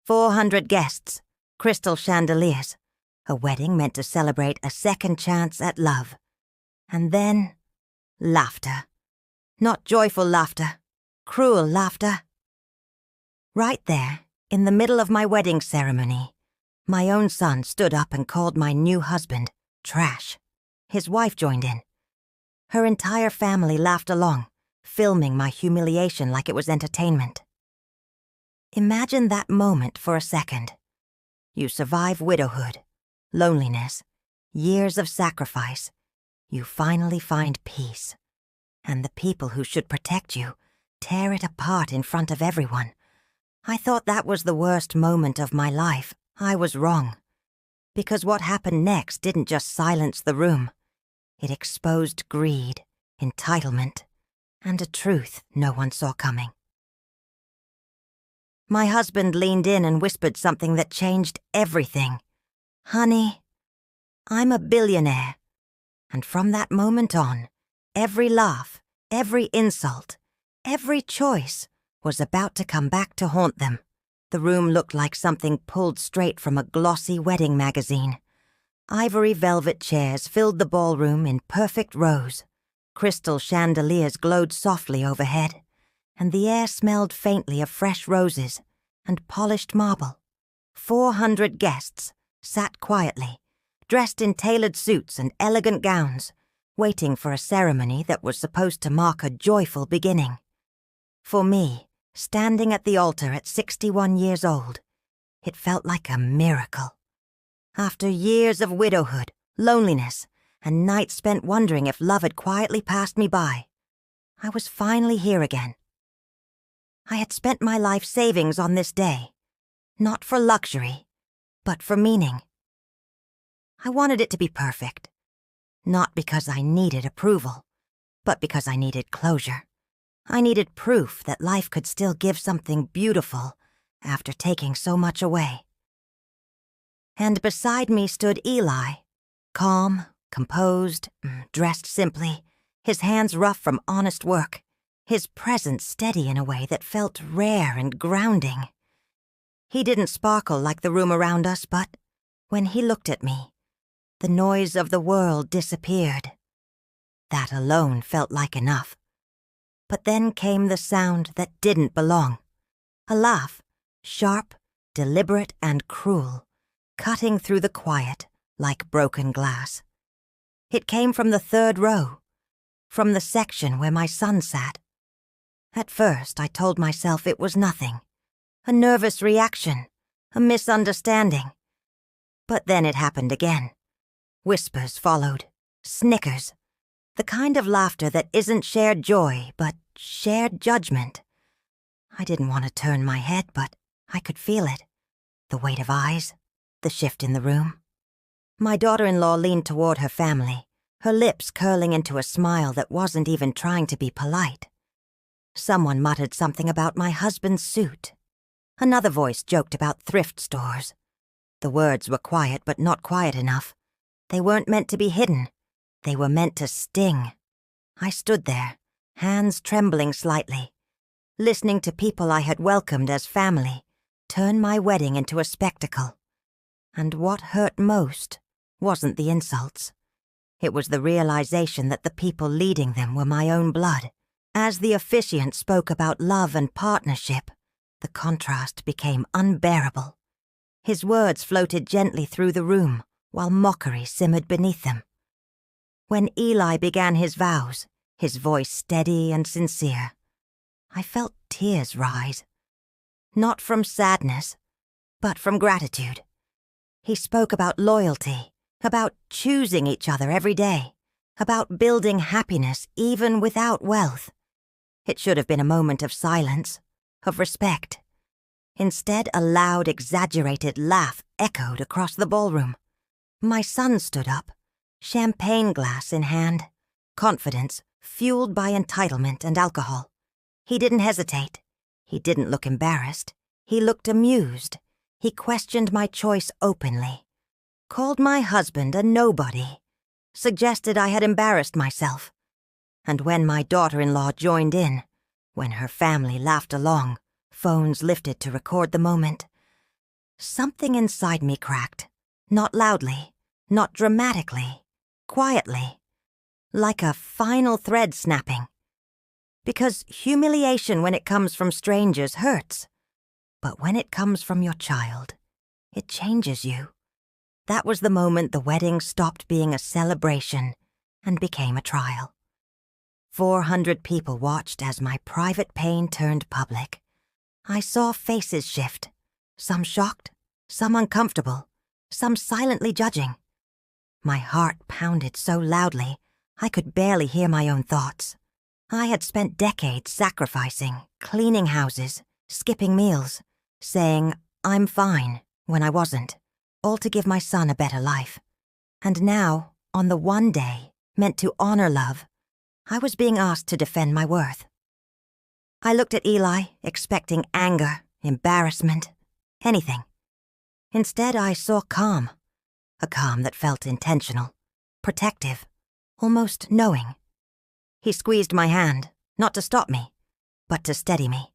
400 guests, crystal chandeliers, a wedding meant to celebrate a second chance at love. And then, laughter. Not joyful laughter, cruel laughter. Right there, in the middle of my wedding ceremony, my own son stood up and called my new husband trash. His wife joined in. Her entire family laughed along, filming my humiliation like it was entertainment. Imagine that moment for a second. You survive widowhood, loneliness, years of sacrifice. You finally find peace. And the people who should protect you tear it apart in front of everyone. I thought that was the worst moment of my life. I was wrong. Because what happened next didn't just silence the room. It exposed greed, entitlement, and a truth no one saw coming. My husband leaned in and whispered something that changed everything. "Honey, I'm a billionaire." And from that moment on, every laugh, every insult, every choice was about to come back to haunt them. The room looked like something pulled straight from a glossy wedding magazine. Ivory velvet chairs filled the ballroom in perfect rows. Crystal chandeliers glowed softly overhead, and the air smelled faintly of fresh roses and polished marble. 400 guests sat quietly, dressed in tailored suits and elegant gowns, waiting for a ceremony that was supposed to mark a joyful beginning. For me, standing at the altar at 61 years old, it felt like a miracle. After years of widowhood, loneliness, and nights spent wondering if love had quietly passed me by, I was finally here again. I had spent my life savings on this day, not for luxury, but for meaning. I wanted it to be perfect, not because I needed approval, but because I needed closure. I needed proof that life could still give something beautiful after taking so much away. And beside me stood Eli, calm, composed, dressed simply, his hands rough from honest work, his presence steady in a way that felt rare and grounding. He didn't sparkle like the room around us, but when he looked at me, the noise of the world disappeared. That alone felt like enough. But then came the sound that didn't belong. A laugh, sharp, deliberate, and cruel, cutting through the quiet like broken glass. It came from the third row, from the section where my son sat. At first, I told myself it was nothing, a nervous reaction, a misunderstanding. But then it happened again. Whispers followed, snickers, the kind of laughter that isn't shared joy, but shared judgment. I didn't want to turn my head, but I could feel it. The weight of eyes, the shift in the room. My daughter-in-law leaned toward her family, her lips curling into a smile that wasn't even trying to be polite. Someone muttered something about my husband's suit. Another voice joked about thrift stores. The words were quiet, but not quiet enough. They weren't meant to be hidden. They were meant to sting. I stood there, hands trembling slightly, listening to people I had welcomed as family turn my wedding into a spectacle. And what hurt most wasn't the insults. It was the realization that the people leading them were my own blood. As the officiant spoke about love and partnership, the contrast became unbearable. His words floated gently through the room, while mockery simmered beneath them. When Eli began his vows, his voice steady and sincere, I felt tears rise. Not from sadness, but from gratitude. He spoke about loyalty, about choosing each other every day, about building happiness even without wealth. It should have been a moment of silence, of respect. Instead, a loud, exaggerated laugh echoed across the ballroom. My son stood up, champagne glass in hand, confidence fueled by entitlement and alcohol. He didn't hesitate. He didn't look embarrassed. He looked amused. He questioned my choice openly, called my husband a nobody, suggested I had embarrassed myself. And when my daughter-in-law joined in, when her family laughed along, phones lifted to record the moment, something inside me cracked. Not loudly, not dramatically, quietly, like a final thread snapping. Because humiliation when it comes from strangers hurts. But when it comes from your child, it changes you. That was the moment the wedding stopped being a celebration and became a trial. 400 people watched as my private pain turned public. I saw faces shift, some shocked, some uncomfortable, some silently judging. My heart pounded so loudly, I could barely hear my own thoughts. I had spent decades sacrificing, cleaning houses, skipping meals, saying, "I'm fine," when I wasn't, all to give my son a better life. And now, on the one day meant to honor love, I was being asked to defend my worth. I looked at Eli, expecting anger, embarrassment, anything. Instead, I saw calm, a calm that felt intentional, protective, almost knowing. He squeezed my hand, not to stop me, but to steady me.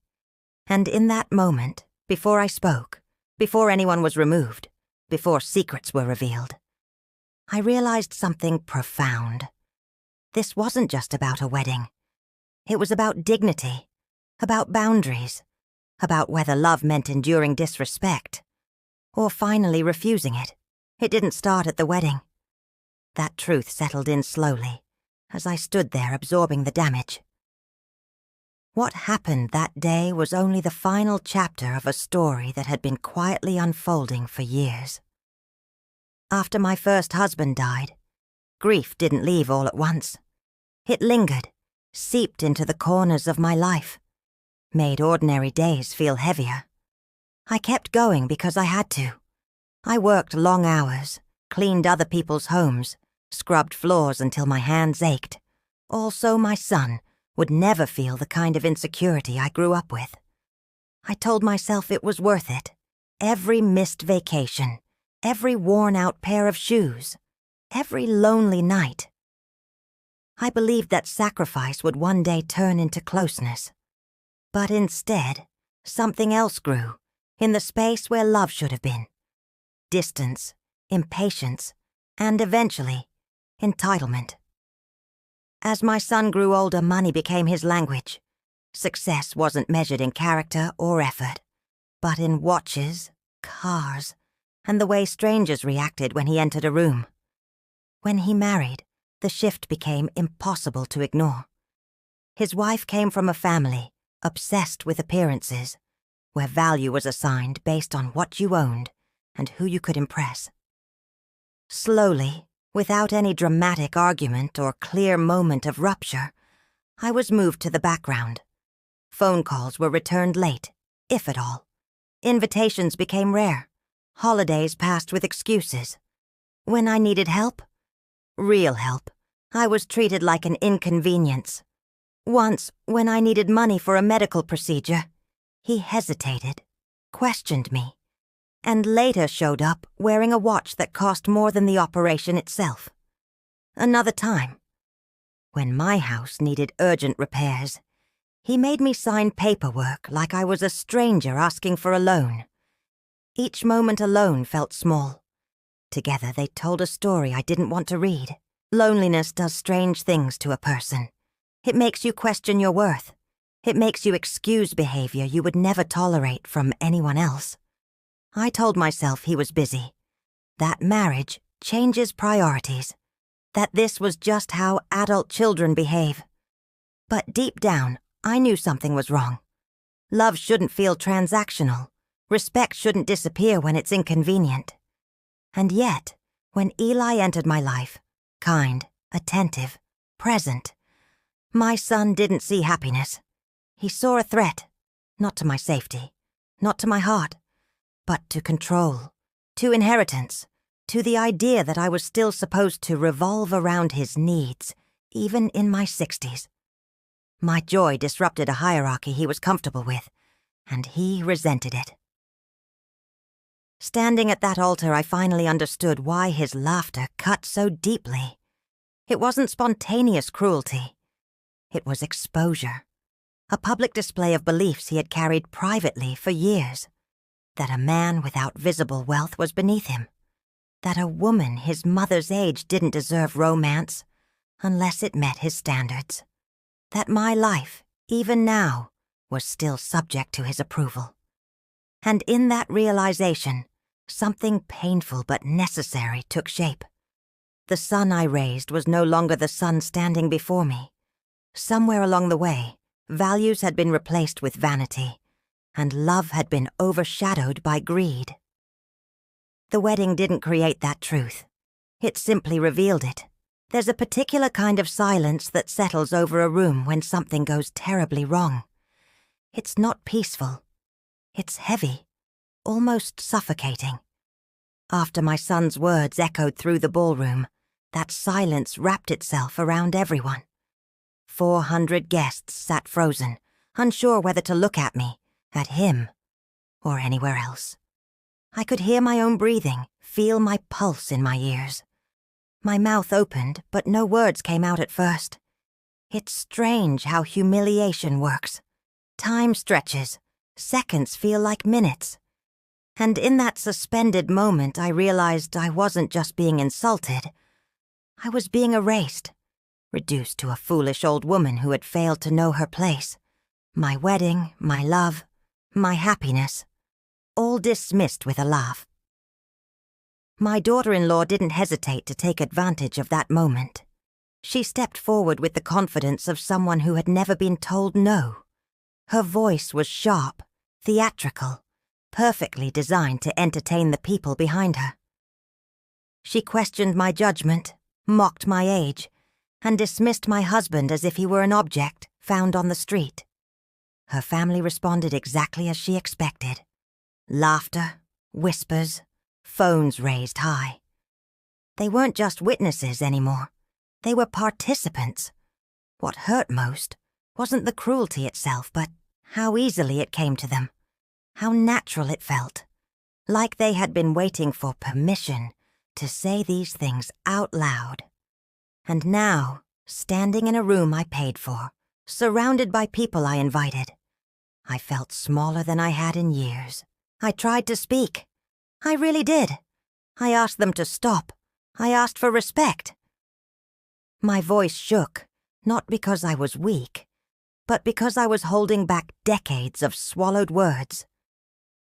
And in that moment, before I spoke, before anyone was removed, before secrets were revealed, I realized something profound. This wasn't just about a wedding. It was about dignity, about boundaries, about whether love meant enduring disrespect, or finally refusing it. It didn't start at the wedding. That truth settled in slowly, as I stood there absorbing the damage. What happened that day was only the final chapter of a story that had been quietly unfolding for years. After my first husband died, grief didn't leave all at once. It lingered, seeped into the corners of my life, made ordinary days feel heavier. I kept going because I had to. I worked long hours, cleaned other people's homes, scrubbed floors until my hands ached, all so my son would never feel the kind of insecurity I grew up with. I told myself it was worth it. Every missed vacation, every worn-out pair of shoes, every lonely night. I believed that sacrifice would one day turn into closeness. But instead, something else grew, in the space where love should have been. Distance, impatience, and eventually, entitlement. As my son grew older, money became his language. Success wasn't measured in character or effort, but in watches, cars, and the way strangers reacted when he entered a room. When he married, the shift became impossible to ignore. His wife came from a family obsessed with appearances, where value was assigned based on what you owned and who you could impress. Slowly, without any dramatic argument or clear moment of rupture, I was moved to the background. Phone calls were returned late, if at all. Invitations became rare. Holidays passed with excuses. When I needed help, real help, I was treated like an inconvenience. Once, when I needed money for a medical procedure, he hesitated, questioned me, and later showed up wearing a watch that cost more than the operation itself. Another time, when my house needed urgent repairs, he made me sign paperwork like I was a stranger asking for a loan. Each moment alone felt small. Together they told a story I didn't want to read. Loneliness does strange things to a person. It makes you question your worth. It makes you excuse behavior you would never tolerate from anyone else. I told myself he was busy, that marriage changes priorities, that this was just how adult children behave. But deep down, I knew something was wrong. Love shouldn't feel transactional. Respect shouldn't disappear when it's inconvenient. And yet, when Eli entered my life, kind, attentive, present, my son didn't see happiness. He saw a threat, not to my safety, not to my heart, but to control, to inheritance, to the idea that I was still supposed to revolve around his needs, even in my 60s. My joy disrupted a hierarchy he was comfortable with, and he resented it. Standing at that altar, I finally understood why his laughter cut so deeply. It wasn't spontaneous cruelty. It was exposure, a public display of beliefs he had carried privately for years. That a man without visible wealth was beneath him. That a woman his mother's age didn't deserve romance unless it met his standards. That my life, even now, was still subject to his approval. And in that realization, something painful but necessary took shape. The son I raised was no longer the son standing before me. Somewhere along the way, values had been replaced with vanity, and love had been overshadowed by greed. The wedding didn't create that truth. It simply revealed it. There's a particular kind of silence that settles over a room when something goes terribly wrong. It's not peaceful. It's heavy, almost suffocating. After my son's words echoed through the ballroom, that silence wrapped itself around everyone. 400 guests sat frozen, unsure whether to look at me, at him, or anywhere else. I could hear my own breathing, feel my pulse in my ears. My mouth opened, but no words came out at first. It's strange how humiliation works. Time stretches. Seconds feel like minutes. And in that suspended moment, I realized I wasn't just being insulted. I was being erased, reduced to a foolish old woman who had failed to know her place. My wedding, my love, my happiness, all dismissed with a laugh. My daughter-in-law didn't hesitate to take advantage of that moment. She stepped forward with the confidence of someone who had never been told no. Her voice was sharp, theatrical, perfectly designed to entertain the people behind her. She questioned my judgment, mocked my age, and dismissed my husband as if he were an object found on the street. Her family responded exactly as she expected. Laughter, whispers, phones raised high. They weren't just witnesses anymore. They were participants. What hurt most wasn't the cruelty itself, but how easily it came to them, how natural it felt, like they had been waiting for permission to say these things out loud. And now, standing in a room I paid for, surrounded by people I invited, I felt smaller than I had in years. I tried to speak. I really did. I asked them to stop. I asked for respect. My voice shook, not because I was weak, but because I was holding back decades of swallowed words.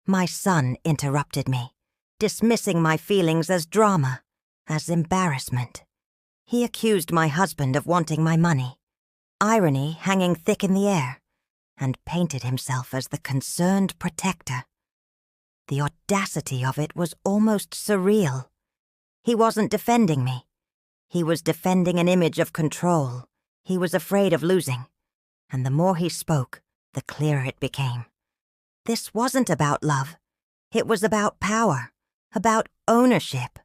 My son interrupted me, dismissing my feelings as drama, as embarrassment. He accused my husband of wanting my money, irony hanging thick in the air, and painted himself as the concerned protector. The audacity of it was almost surreal. He wasn't defending me. He was defending an image of control. He was afraid of losing. And the more he spoke, the clearer it became. This wasn't about love. It was about power, about ownership,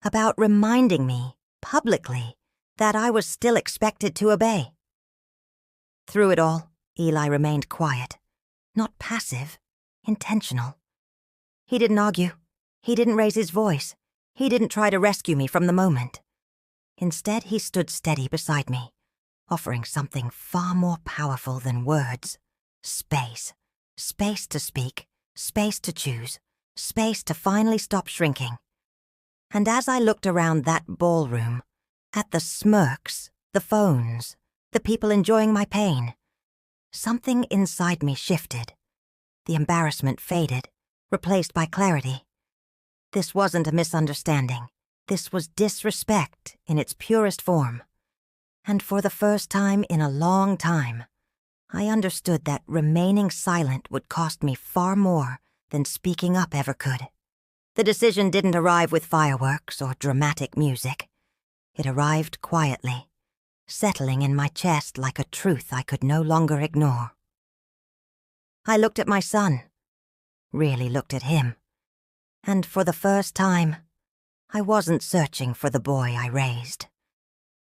about reminding me, publicly, that I was still expected to obey. Through it all, Eli remained quiet, not passive, intentional. He didn't argue. He didn't raise his voice. He didn't try to rescue me from the moment. Instead, he stood steady beside me, offering something far more powerful than words. Space. Space to speak. Space to choose. Space to finally stop shrinking. And as I looked around that ballroom, at the smirks, the phones, the people enjoying my pain, something inside me shifted. The embarrassment faded, replaced by clarity. This wasn't a misunderstanding. This was disrespect in its purest form. And for the first time in a long time, I understood that remaining silent would cost me far more than speaking up ever could. The decision didn't arrive with fireworks or dramatic music. It arrived quietly, settling in my chest like a truth I could no longer ignore. I looked at my son, really looked at him, and for the first time, I wasn't searching for the boy I raised.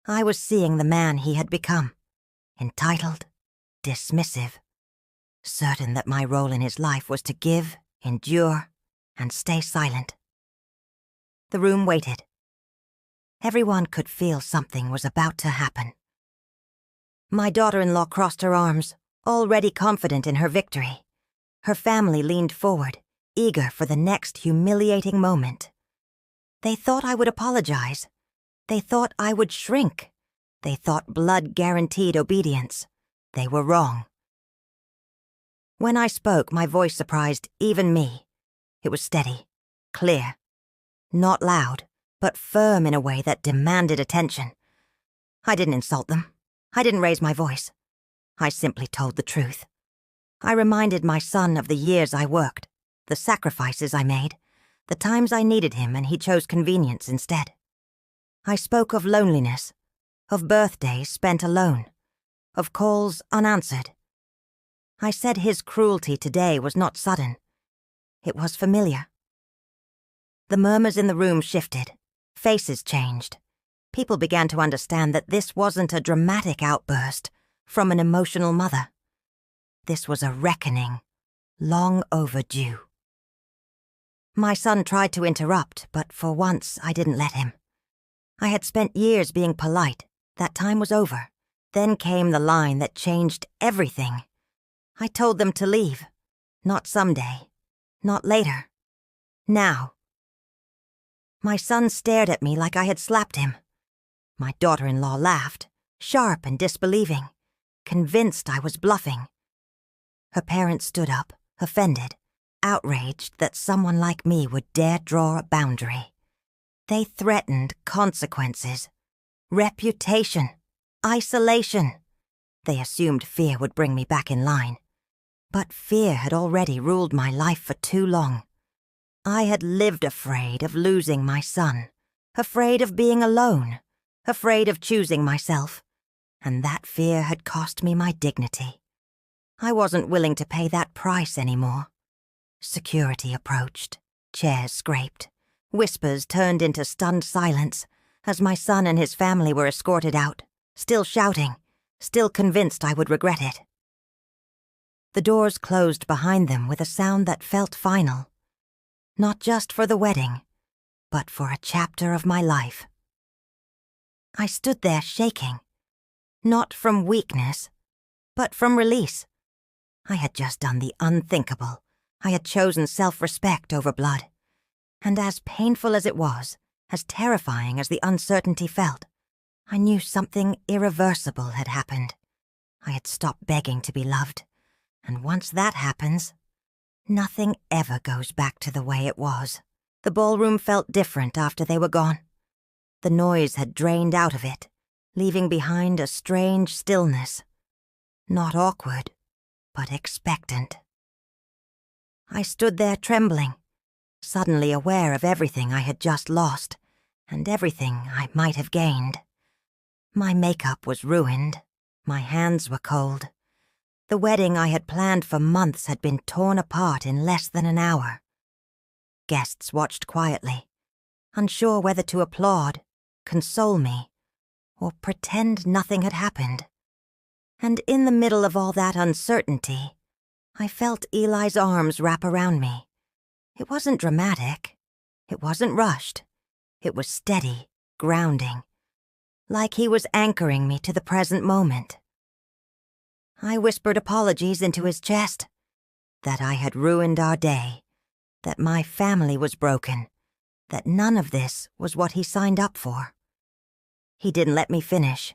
I was seeing the man he had become, entitled, dismissive, certain that my role in his life was to give, endure, and stay silent. The room waited. Everyone could feel something was about to happen. My daughter-in-law crossed her arms, already confident in her victory. Her family leaned forward, eager for the next humiliating moment. They thought I would apologize. They thought I would shrink. They thought blood guaranteed obedience. They were wrong. When I spoke, my voice surprised even me. It was steady, clear, not loud, but firm in a way that demanded attention. I didn't insult them. I didn't raise my voice. I simply told the truth. I reminded my son of the years I worked, the sacrifices I made, the times I needed him and he chose convenience instead. I spoke of loneliness, of birthdays spent alone, of calls unanswered. I said his cruelty today was not sudden. It was familiar. The murmurs in the room shifted. Faces changed. People began to understand that this wasn't a dramatic outburst from an emotional mother. This was a reckoning, long overdue. My son tried to interrupt, but for once I didn't let him. I had spent years being polite. That time was over. Then came the line that changed everything. I told them to leave. Not someday. Not later. Now. My son stared at me like I had slapped him. My daughter-in-law laughed, sharp and disbelieving, convinced I was bluffing. Her parents stood up, offended, outraged that someone like me would dare draw a boundary. They threatened consequences, reputation, isolation. They assumed fear would bring me back in line. But fear had already ruled my life for too long. I had lived afraid of losing my son, afraid of being alone, afraid of choosing myself, and that fear had cost me my dignity. I wasn't willing to pay that price anymore. Security approached, chairs scraped, whispers turned into stunned silence as my son and his family were escorted out, still shouting, still convinced I would regret it. The doors closed behind them with a sound that felt final, not just for the wedding, but for a chapter of my life. I stood there shaking, not from weakness, but from release. I had just done the unthinkable. I had chosen self-respect over blood. And as painful as it was, as terrifying as the uncertainty felt, I knew something irreversible had happened. I had stopped begging to be loved. And once that happens, nothing ever goes back to the way it was. The ballroom felt different after they were gone. The noise had drained out of it, leaving behind a strange stillness. Not awkward, but expectant. I stood there trembling, suddenly aware of everything I had just lost, and everything I might have gained. My makeup was ruined. My hands were cold. The wedding I had planned for months had been torn apart in less than an hour. Guests watched quietly, unsure whether to applaud, console me, or pretend nothing had happened. And in the middle of all that uncertainty, I felt Eli's arms wrap around me. It wasn't dramatic. It wasn't rushed. It was steady, grounding, like he was anchoring me to the present moment. I whispered apologies into his chest, that I had ruined our day, that my family was broken, that none of this was what he signed up for. He didn't let me finish.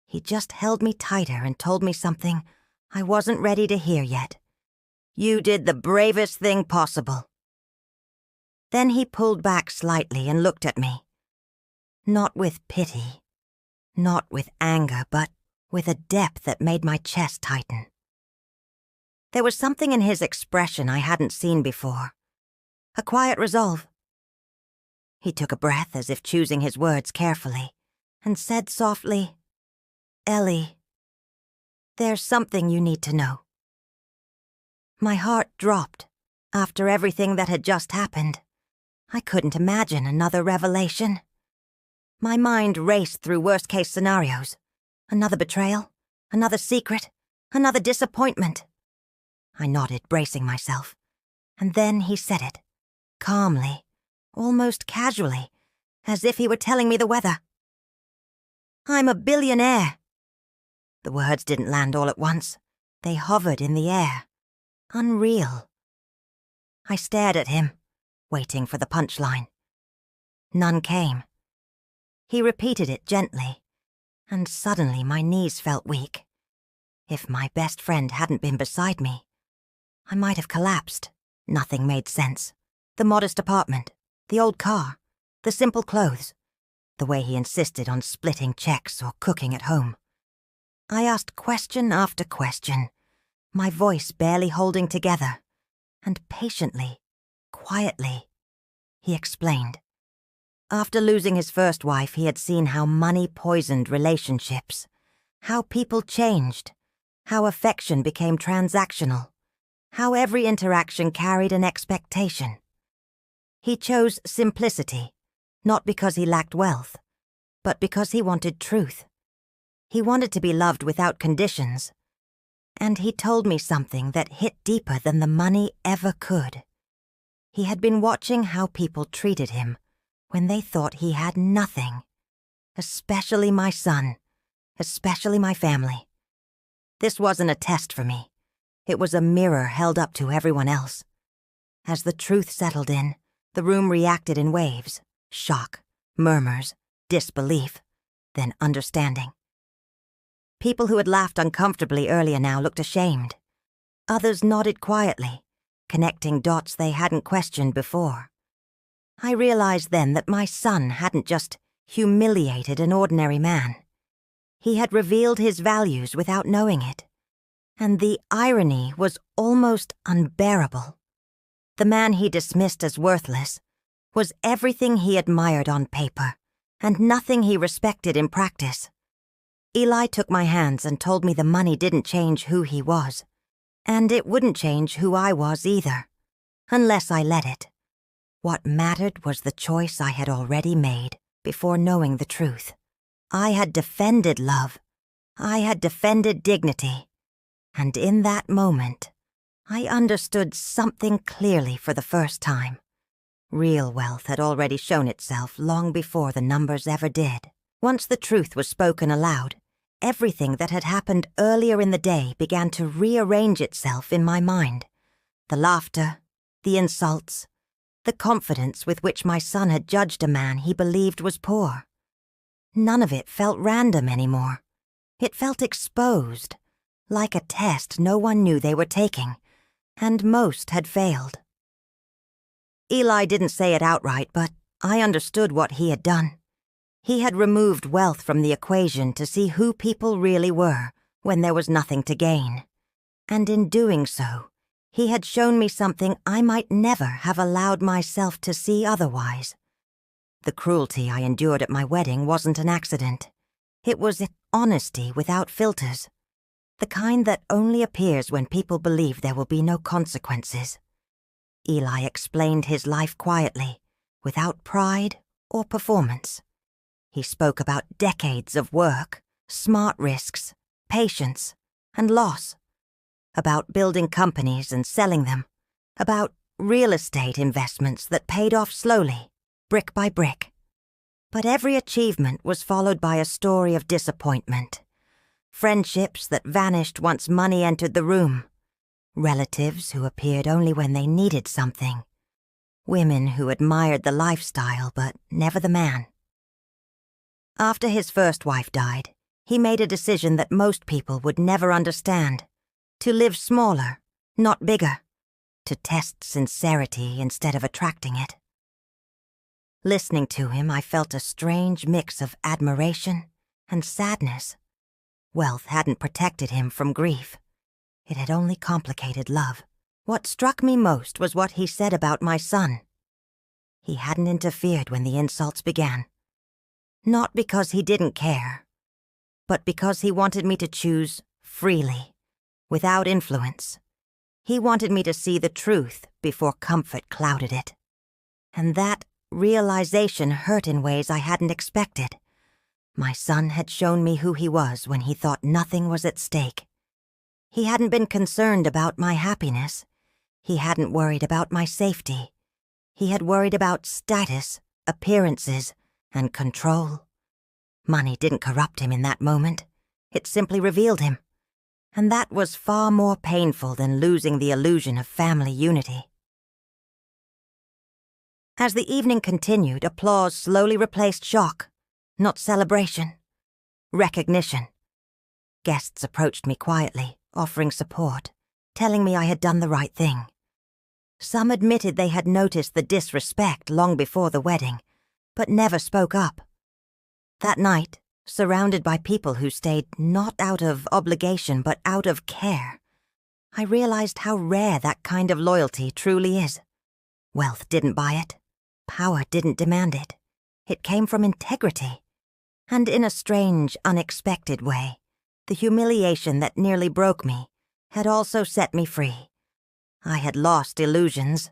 He just held me tighter and told me something I wasn't ready to hear yet. You did the bravest thing possible. Then he pulled back slightly and looked at me. Not with pity, not with anger, but with a depth that made my chest tighten. There was something in his expression I hadn't seen before. A quiet resolve. He took a breath as if choosing his words carefully, and said softly, "Ellie, there's something you need to know." My heart dropped. After everything that had just happened, I couldn't imagine another revelation. My mind raced through worst-case scenarios. Another betrayal, another secret, another disappointment. I nodded, bracing myself. And then he said it, calmly, almost casually, as if he were telling me the weather. "I'm a billionaire." The words didn't land all at once. They hovered in the air. Unreal. I stared at him, waiting for the punchline. None came. He repeated it gently, and suddenly my knees felt weak. If my best friend hadn't been beside me, I might have collapsed. Nothing made sense. The modest apartment, the old car, the simple clothes, the way he insisted on splitting checks or cooking at home. I asked question after question, my voice barely holding together, and patiently, quietly, he explained. After losing his first wife, he had seen how money poisoned relationships, how people changed, how affection became transactional, how every interaction carried an expectation. He chose simplicity, not because he lacked wealth, but because he wanted truth. He wanted to be loved without conditions. And he told me something that hit deeper than the money ever could. He had been watching how people treated him when they thought he had nothing, especially my son, especially my family. This wasn't a test for me. It was a mirror held up to everyone else. As the truth settled in, the room reacted in waves: shock, murmurs, disbelief, then understanding. People who had laughed uncomfortably earlier now looked ashamed. Others nodded quietly, connecting dots they hadn't questioned before. I realized then that my son hadn't just humiliated an ordinary man. He had revealed his values without knowing it. And the irony was almost unbearable. The man he dismissed as worthless was everything he admired on paper, and nothing he respected in practice. Eli took my hands and told me the money didn't change who he was, and it wouldn't change who I was either, unless I let it. What mattered was the choice I had already made before knowing the truth. I had defended love. I had defended dignity. And in that moment, I understood something clearly for the first time. Real wealth had already shown itself long before the numbers ever did. Once the truth was spoken aloud, everything that had happened earlier in the day began to rearrange itself in my mind. The laughter, the insults, the confidence with which my son had judged a man he believed was poor. None of it felt random anymore. It felt exposed, like a test no one knew they were taking, and most had failed. Eli didn't say it outright, but I understood what he had done. He had removed wealth from the equation to see who people really were when there was nothing to gain. And in doing so, he had shown me something I might never have allowed myself to see otherwise. The cruelty I endured at my wedding wasn't an accident. It was honesty without filters, the kind that only appears when people believe there will be no consequences. Eli explained his life quietly, without pride or performance. He spoke about decades of work, smart risks, patience, and loss. About building companies and selling them. About real estate investments that paid off slowly, brick by brick. But every achievement was followed by a story of disappointment. Friendships that vanished once money entered the room. Relatives who appeared only when they needed something. Women who admired the lifestyle but never the man. After his first wife died, he made a decision that most people would never understand. To live smaller, not bigger. To test sincerity instead of attracting it. Listening to him, I felt a strange mix of admiration and sadness. Wealth hadn't protected him from grief. It had only complicated love. What struck me most was what he said about my son. He hadn't interfered when the insults began. Not because he didn't care, but because he wanted me to choose freely, without influence. He wanted me to see the truth before comfort clouded it. And that realization hurt in ways I hadn't expected. My son had shown me who he was when he thought nothing was at stake. He hadn't been concerned about my happiness. He hadn't worried about my safety. He had worried about status, appearances, and control. Money didn't corrupt him in that moment. It simply revealed him. And that was far more painful than losing the illusion of family unity. As the evening continued, applause slowly replaced shock, not celebration. Recognition. Guests approached me quietly, offering support, telling me I had done the right thing. Some admitted they had noticed the disrespect long before the wedding, but never spoke up. That night, surrounded by people who stayed not out of obligation but out of care, I realized how rare that kind of loyalty truly is. Wealth didn't buy it. Power didn't demand it. It came from integrity. And in a strange, unexpected way, the humiliation that nearly broke me had also set me free. I had lost illusions,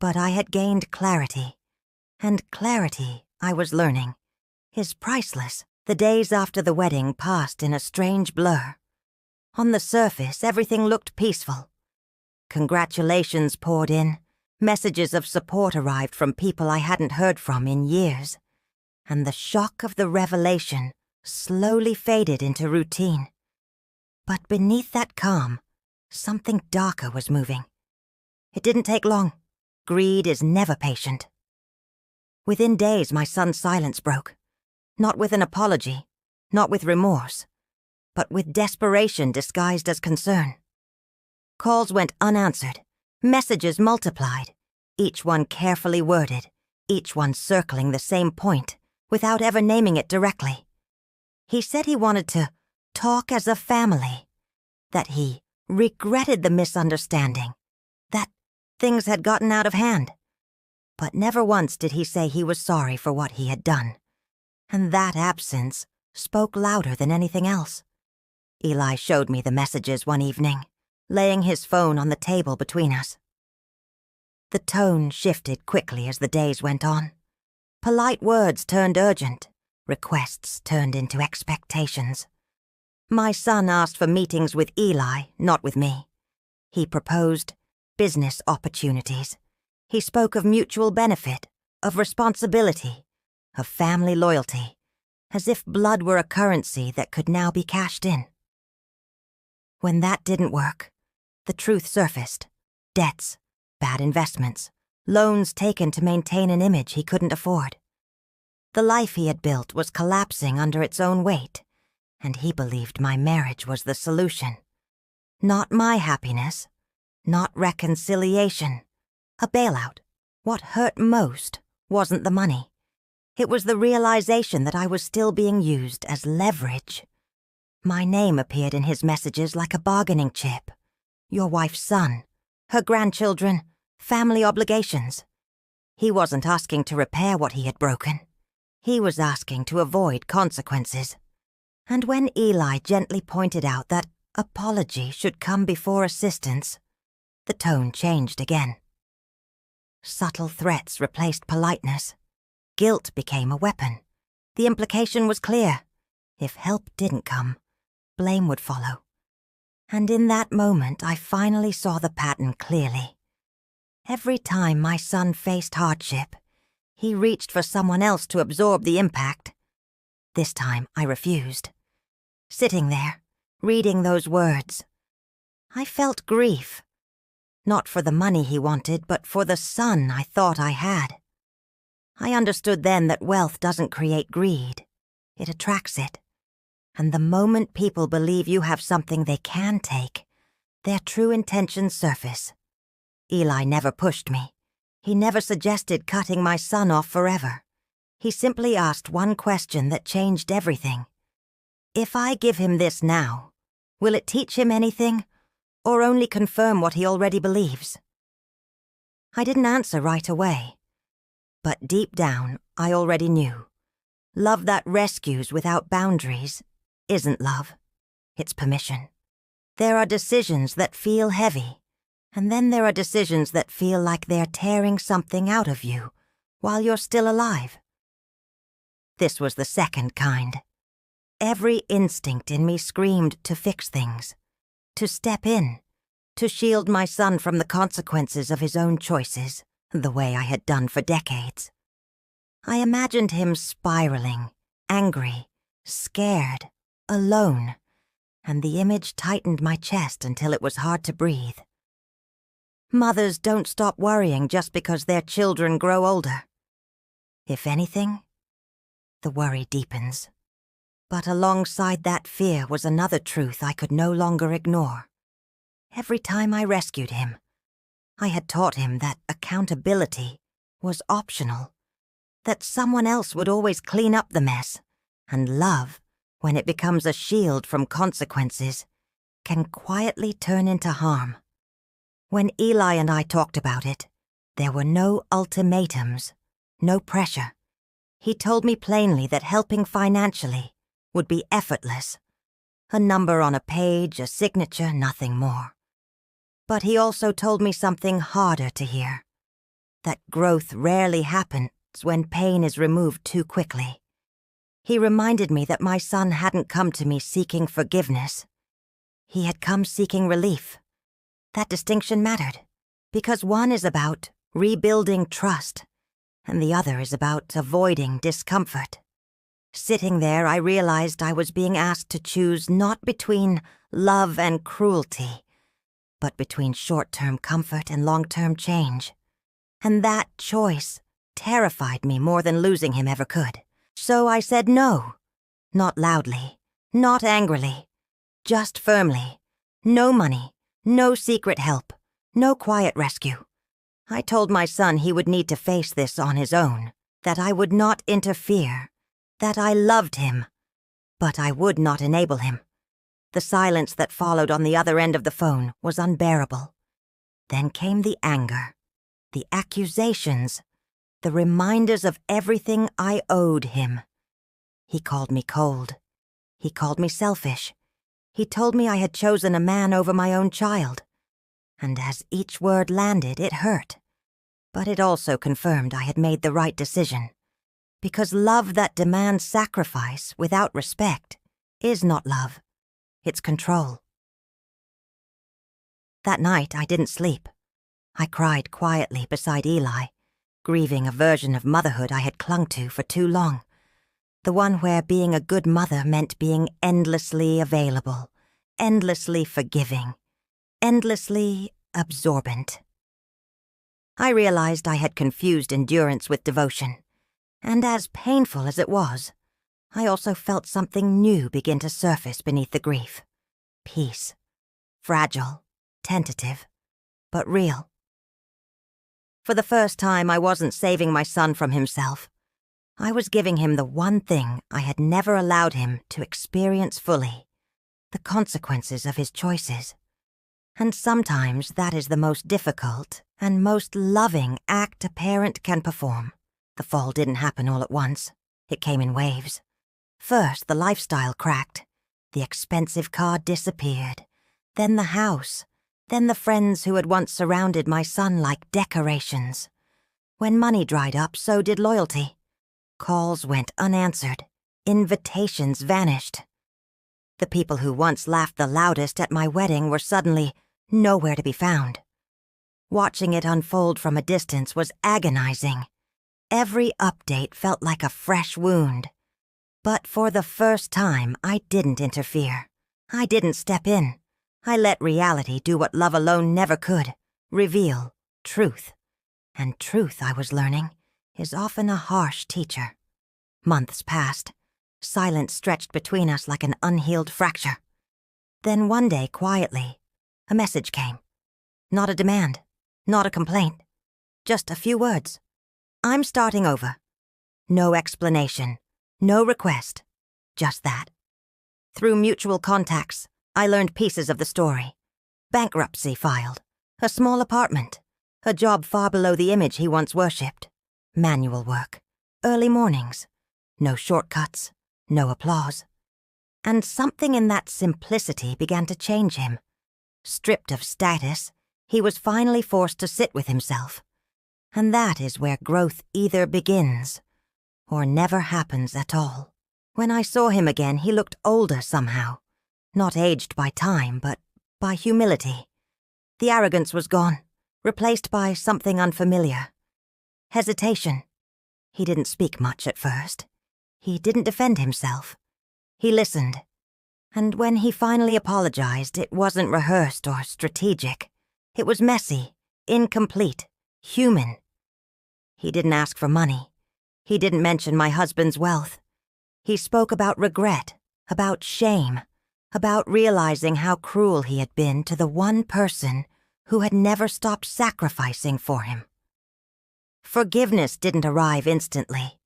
but I had gained clarity. And clarity, I was learning, is priceless. The days after the wedding passed in a strange blur. On the surface, everything looked peaceful. Congratulations poured in. Messages of support arrived from people I hadn't heard from in years. And the shock of the revelation slowly faded into routine. But beneath that calm, something darker was moving. It didn't take long. Greed is never patient. Within days, my son's silence broke. Not with an apology, not with remorse, but with desperation disguised as concern. Calls went unanswered, messages multiplied, each one carefully worded, each one circling the same point, without ever naming it directly. He said he wanted to talk as a family, that he regretted the misunderstanding, that things had gotten out of hand. But never once did he say he was sorry for what he had done. And that absence spoke louder than anything else. Eli showed me the messages one evening, laying his phone on the table between us. The tone shifted quickly as the days went on. Polite words turned urgent, requests turned into expectations. My son asked for meetings with Eli, not with me. He proposed business opportunities. He spoke of mutual benefit, of responsibility, of family loyalty, as if blood were a currency that could now be cashed in. When that didn't work, the truth surfaced. Debts, bad investments, loans taken to maintain an image he couldn't afford. The life he had built was collapsing under its own weight, and he believed my marriage was the solution. Not my happiness, not reconciliation, a bailout. What hurt most wasn't the money. It was the realization that I was still being used as leverage. My name appeared in his messages like a bargaining chip. Your wife's son, her grandchildren, family obligations. He wasn't asking to repair what he had broken. He was asking to avoid consequences. And when Eli gently pointed out that apology should come before assistance, the tone changed again. Subtle threats replaced politeness. Guilt became a weapon. The implication was clear. If help didn't come, blame would follow. And in that moment, I finally saw the pattern clearly. Every time my son faced hardship, he reached for someone else to absorb the impact. This time, I refused. Sitting there, reading those words, I felt grief. Not for the money he wanted, but for the son I thought I had. I understood then that wealth doesn't create greed. It attracts it. And the moment people believe you have something they can take, their true intentions surface. Eli never pushed me. He never suggested cutting my son off forever. He simply asked one question that changed everything. If I give him this now, will it teach him anything, or only confirm what he already believes? I didn't answer right away. But deep down, I already knew. Love that rescues without boundaries isn't love. It's permission. There are decisions that feel heavy, and then there are decisions that feel like they're tearing something out of you while you're still alive. This was the second kind. Every instinct in me screamed to fix things, to step in, to shield my son from the consequences of his own choices, the way I had done for decades. I imagined him spiraling, angry, scared, alone, and the image tightened my chest until it was hard to breathe. Mothers don't stop worrying just because their children grow older. If anything, the worry deepens. But alongside that fear was another truth I could no longer ignore. Every time I rescued him, I had taught him that accountability was optional, that someone else would always clean up the mess, and love, when it becomes a shield from consequences, can quietly turn into harm. When Eli and I talked about it, there were no ultimatums, no pressure. He told me plainly that helping financially would be effortless. A number on a page, a signature, nothing more. But he also told me something harder to hear. That growth rarely happens when pain is removed too quickly. He reminded me that my son hadn't come to me seeking forgiveness. He had come seeking relief. That distinction mattered, because one is about rebuilding trust, and the other is about avoiding discomfort. Sitting there, I realized I was being asked to choose not between love and cruelty, but between short-term comfort and long-term change. And that choice terrified me more than losing him ever could. So I said no. Not loudly, not angrily, just firmly. No money, no secret help, no quiet rescue. I told my son he would need to face this on his own, that I would not interfere, that I loved him, but I would not enable him. The silence that followed on the other end of the phone was unbearable. Then came the anger, the accusations, the reminders of everything I owed him. He called me cold. He called me selfish. He told me I had chosen a man over my own child. And as each word landed, it hurt. But it also confirmed I had made the right decision. Because love that demands sacrifice without respect is not love. It's control. That night, I didn't sleep. I cried quietly beside Eli, grieving a version of motherhood I had clung to for too long. The one where being a good mother meant being endlessly available, endlessly forgiving, endlessly absorbent. I realized I had confused endurance with devotion, and as painful as it was, I also felt something new begin to surface beneath the grief. Peace. Fragile, tentative, but real. For the first time, I wasn't saving my son from himself. I was giving him the one thing I had never allowed him to experience fully, the consequences of his choices. And sometimes that is the most difficult and most loving act a parent can perform. The fall didn't happen all at once. It came in waves. First, the lifestyle cracked. The expensive car disappeared. Then the house. Then the friends who had once surrounded my son like decorations. When money dried up, so did loyalty. Calls went unanswered. Invitations vanished. The people who once laughed the loudest at my wedding were suddenly nowhere to be found. Watching it unfold from a distance was agonizing. Every update felt like a fresh wound. But for the first time, I didn't interfere. I didn't step in. I let reality do what love alone never could, reveal truth. And truth, I was learning, is often a harsh teacher. Months passed. Silence stretched between us like an unhealed fracture. Then one day, quietly, a message came. Not a demand, not a complaint, just a few words. I'm starting over. No explanation, no request, just that. Through mutual contacts, I learned pieces of the story. Bankruptcy filed, a small apartment, a job far below the image he once worshipped. Manual work, early mornings, no shortcuts, no applause. And something in that simplicity began to change him. Stripped of status, he was finally forced to sit with himself. And that is where growth either begins or never happens at all. When I saw him again, he looked older somehow. Not aged by time, but by humility. The arrogance was gone, replaced by something unfamiliar. Hesitation. He didn't speak much at first. He didn't defend himself. He listened. And when he finally apologized, it wasn't rehearsed or strategic. It was messy, incomplete, human. He didn't ask for money. He didn't mention my husband's wealth. He spoke about regret, about shame, about realizing how cruel he had been to the one person who had never stopped sacrificing for him. Forgiveness didn't arrive instantly.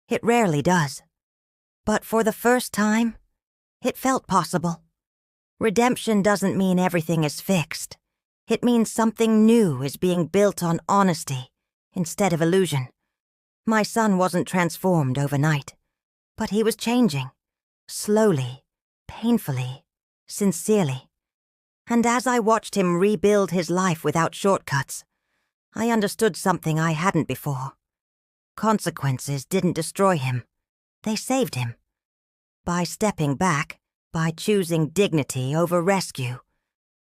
It rarely does. But for the first time, it felt possible. Redemption doesn't mean everything is fixed. It means something new is being built on honesty instead of illusion. My son wasn't transformed overnight, but he was changing, slowly, painfully, sincerely. And as I watched him rebuild his life without shortcuts, I understood something I hadn't before. Consequences didn't destroy him. They saved him. By stepping back, by choosing dignity over rescue,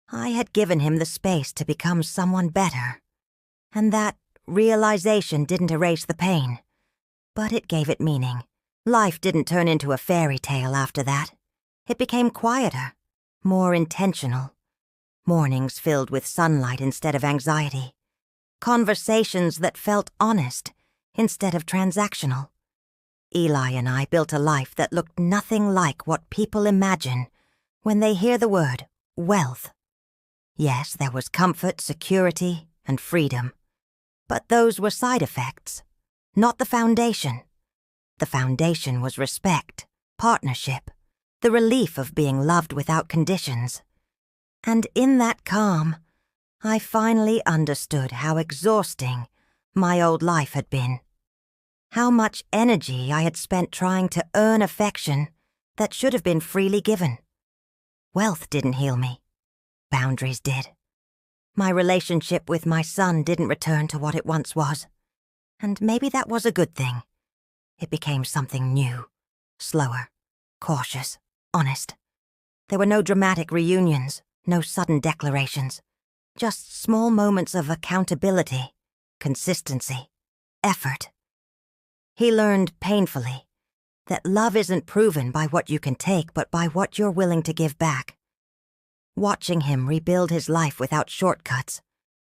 I had given him the space to become someone better. And that realization didn't erase the pain, but it gave it meaning. Life didn't turn into a fairy tale after that. It became quieter, more intentional. Mornings filled with sunlight instead of anxiety. Conversations that felt honest instead of transactional. Eli and I built a life that looked nothing like what people imagine when they hear the word wealth. Yes, there was comfort, security, and freedom. But those were side effects, not the foundation. The foundation was respect, partnership, the relief of being loved without conditions. And in that calm, I finally understood how exhausting my old life had been. How much energy I had spent trying to earn affection that should have been freely given. Wealth didn't heal me. Boundaries did. My relationship with my son didn't return to what it once was. And maybe that was a good thing. It became something new, slower, cautious, honest. There were no dramatic reunions, no sudden declarations. Just small moments of accountability, consistency, effort. He learned painfully that love isn't proven by what you can take, but by what you're willing to give back. Watching him rebuild his life without shortcuts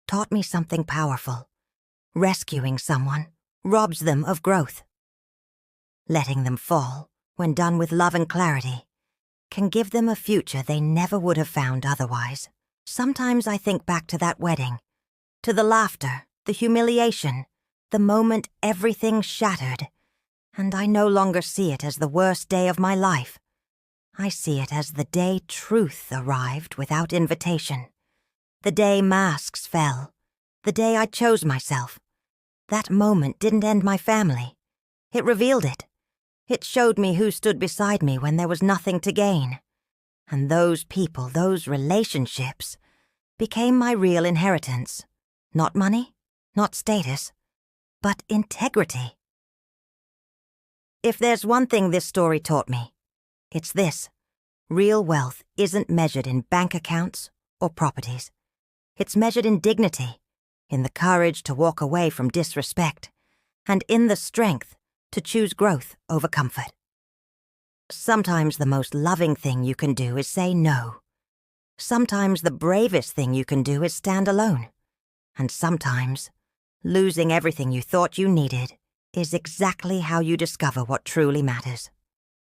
taught me something powerful. Rescuing someone robs them of growth. Letting them fall, when done with love and clarity, can give them a future they never would have found otherwise. Sometimes I think back to that wedding, to the laughter, the humiliation, the moment everything shattered, and I no longer see it as the worst day of my life. I see it as the day truth arrived without invitation, the day masks fell, the day I chose myself. That moment didn't end my family. It revealed it. It showed me who stood beside me when there was nothing to gain. And those people, those relationships, became my real inheritance. Not money, not status, but integrity. If there's one thing this story taught me, it's this. Real wealth isn't measured in bank accounts or properties. It's measured in dignity, in the courage to walk away from disrespect, and in the strength to choose growth over comfort. Sometimes the most loving thing you can do is say no. Sometimes the bravest thing you can do is stand alone. And sometimes, losing everything you thought you needed is exactly how you discover what truly matters.